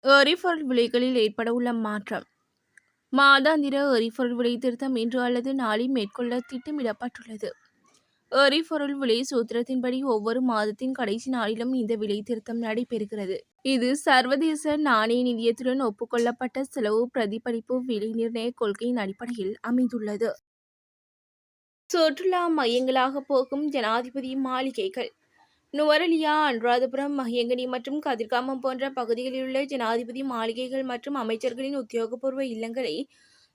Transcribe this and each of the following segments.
எரிபொருள் விலைகளில் ஏற்படவுள்ள மாற்றம். மாதாந்திர எரிபொருள் விலை திருத்தம் இன்று அல்லது நாளை மேற்கொள்ள திட்டமிடப்பட்டுள்ளது. எரிபொருள் விலை சூத்திரத்தின்படி ஒவ்வொரு மாதத்தின் கடைசி நாளிலும் இந்த விலை திருத்தம் நடைபெறுகிறது. இது சர்வதேச நாணய நிதியத்துடன் ஒப்புக்கொள்ளப்பட்ட செலவு பிரதிபலிப்பு விலை நிர்ணய கொள்கையின் அடிப்படையில் அமைந்துள்ளது. சுற்றுலா மையங்களாக போகும் ஜனாதிபதி மாளிகைகள். நுவரெலியா, அனுராதபுரம், மஹியங்கனி மற்றும் கதிர்காமம் போன்ற பகுதிகளில் உள்ள ஜனாதிபதி மாளிகைகள் மற்றும் அமைச்சர்களின் உத்தியோகபூர்வ இல்லங்களை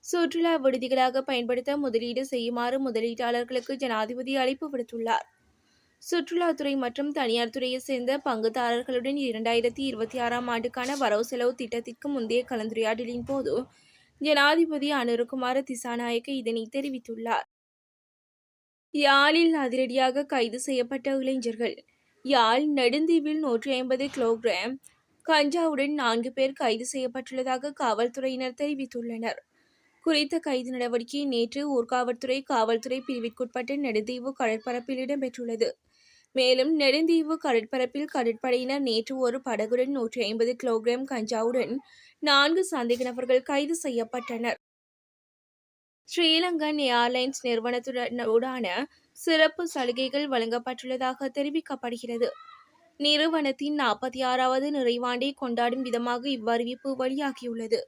சுற்றுலா விடுதிகளாக பயன்படுத்த முதலீடு செய்யுமாறு முதலீட்டாளர்களுக்கு ஜனாதிபதி அழைப்பு விடுத்துள்ளார். சுற்றுலாத்துறை மற்றும் தனியார் துறையை சேர்ந்த பங்குதாரர்களுடன் 2026ஆம் ஆண்டுக்கான வரவு செலவு திட்டத்திற்கு முந்தைய கலந்துரையாடலின் போது ஜனாதிபதி அனுரகுமார திசாநாயக்க இதனை தெரிவித்துள்ளார். யாழில் அதிரடியாக கைது செய்யப்பட்ட இளைஞர்கள். யாழ் நெடுந்தீவில் 150 கிலோகிராம் கஞ்சாவுடன் 4 பேர் கைது செய்யப்பட்டுள்ளதாக காவல்துறையினர் தெரிவித்துள்ளனர். குறித்த கைது நடவடிக்கை நேற்று ஊர்காவற்துறை காவல்துறை பிரிவிற்குட்பட்ட நெடுந்தீவு கடற்பரப்பில் இடம்பெற்றுள்ளது. மேலும் நெடுந்தீவு கடற்பரப்பில் கடற்படையினர் நேற்று ஒரு படகுடன் 150 கிலோகிராம் கஞ்சாவுடன் 4 சந்தேக நபர்கள் கைது செய்யப்பட்டனர். ஸ்ரீலங்கன் ஏர்லைன்ஸ் நிறுவனத்துடனான சிறப்பு சலுகைகள் வழங்கப்பட்டுள்ளதாக தெரிவிக்கப்படுகிறது. நிறுவனத்தின் 46வது நிறைவாண்டை கொண்டாடும் விதமாக இவ்வறிவிப்பு வெளியாகியுள்ளது.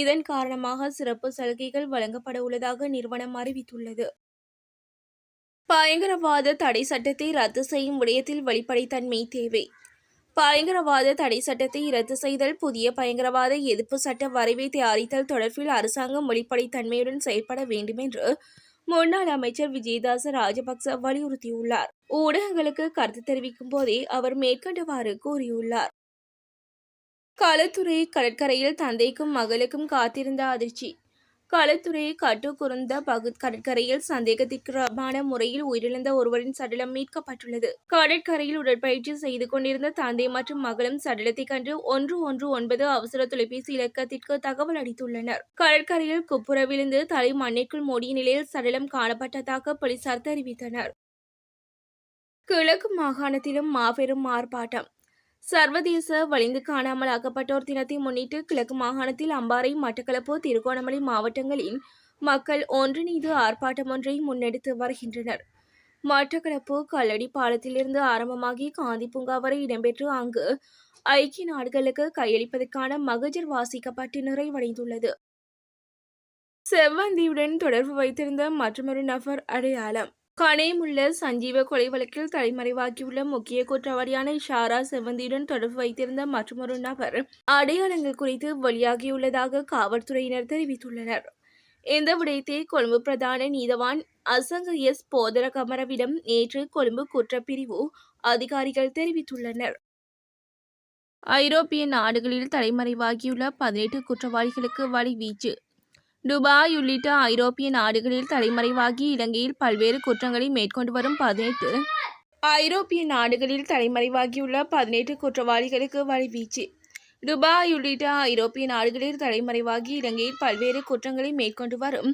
இதன் காரணமாக சிறப்பு சலுகைகள் வழங்கப்பட உள்ளதாக நிறுவனம் அறிவித்துள்ளது. பயங்கரவாத தடை சட்டத்தை ரத்து செய்யும் விடயத்தில் வெளிப்படைத்தன்மை தேவை. பயங்கரவாத தடை சட்டத்தை ரத்து செய்தல், புதிய பயங்கரவாத எதிர்ப்பு சட்ட வரைவை தயாரித்தல் தொடர்பில் அரசாங்கம் வெளிப்படைத்தன்மையுடன் செயல்பட வேண்டும் என்று முன்னாள் அமைச்சர் விஜயதாச ராஜபக்ச வலியுறுத்தியுள்ளார். ஊடகங்களுக்கு கருத்து தெரிவிக்கும் போதே அவர் மேற்கண்டவாறு கூறியுள்ளார். களுத்துறை கடற்கரையில் தந்தைக்கும் மகளுக்கும் காத்திருந்த அதிர்ச்சி. களுத்துறை கட்டுக்குருந்த கடற்கரையில் சந்தேகத்திற்குமான முறையில் உயிரிழந்த ஒருவரின் சடலம் மீட்கப்பட்டுள்ளது. கடற்கரையில் உடற்பயிற்சி செய்து கொண்டிருந்த தந்தை மற்றும் மகளும் சடலத்தை கண்டு 119 அவசர தொலைபேசி இலக்கத்திற்கு தகவல் அளித்துள்ளனர். கடற்கரையில் குப்புற விழுந்து தலை மண்ணிற்குள் மூடிய நிலையில் சடலம் காணப்பட்டதாக போலீசார் தெரிவித்தனர். கிழக்கு மாகாணத்திலும் மாபெரும் ஆர்ப்பாட்டம். சர்வதேச வலிந்து காணாமல் ஆக்கப்பட்டோர் தினத்தை முன்னிட்டு கிழக்கு மாகாணத்தில் அம்பாறை, மட்டக்களப்பு, திருகோணமலை மாவட்டங்களில் மக்கள் ஒன்றிணைந்து ஆர்ப்பாட்டம் ஒன்றை முன்னெடுத்து வருகின்றனர். மட்டக்களப்பு கல்லடி பாலத்திலிருந்து ஆரம்பமாகி காந்தி பூங்கா வரை இடம்பெற்று அங்கு ஐக்கிய நாடுகளுக்கு கையளிப்பதற்கான மகஜர் வாசிக்கப்பட்டு நிறைவடைந்துள்ளது. செவ்வந்தியுடன் தொடர்பு வைத்திருந்த மற்றொரு நபர் அடையாளம். கனேமுள்ள சஞ்சீவ கொலை வழக்கில் தலைமறைவாகியுள்ள முக்கிய குற்றவாளியான ஷாரா செவ்வந்தியுடன் தொடர்பு வைத்திருந்த மற்றொரு நபர் அடையாளங்கள் குறித்து வெளியாகியுள்ளதாக காவல்துறையினர் தெரிவித்துள்ளனர். இந்த விடயத்தை கொழும்பு பிரதான நீதவான் அசங்க எஸ் போதரகமரவிடம் நேற்று கொழும்பு குற்றப்பிரிவு அதிகாரிகள் தெரிவித்துள்ளனர். ஐரோப்பிய நாடுகளில் தலைமறைவாகியுள்ள 18 குற்றவாளிகளுக்கு வலைவீச்சு. துபாய் உள்ளிட்ட ஐரோப்பிய நாடுகளில் தலைமறைவாகி இலங்கையில் பல்வேறு குற்றங்களை மேற்கொண்டு வரும் 18 ஐரோப்பிய நாடுகளில் தலைமறைவாகியுள்ள 18 குற்றவாளிகளுக்கு வலைவீச்சு. துபாய் உள்ளிட்ட ஐரோப்பிய நாடுகளில் தலைமறைவாகி இலங்கையில் பல்வேறு குற்றங்களை மேற்கொண்டு வரும்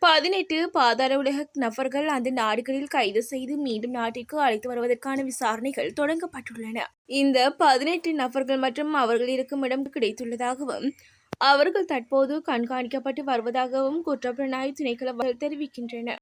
18 பாதாள உலக நபர்கள் அந்த நாடுகளில் கைது செய்து மீண்டும் நாட்டிற்கு அழைத்து வருவதற்கான விசாரணைகள் தொடங்கப்பட்டுள்ளன. இந்த 18 நபர்கள் மற்றும் அவர்கள் இருக்கும் இடம் கிடைத்துள்ளதாகவும் அவர்கள் தற்போது கண்காணிக்கப்பட்டு வருவதாகவும் குற்றப்புலனாய்வு திணைக்கள தெரிவிக்கின்றன.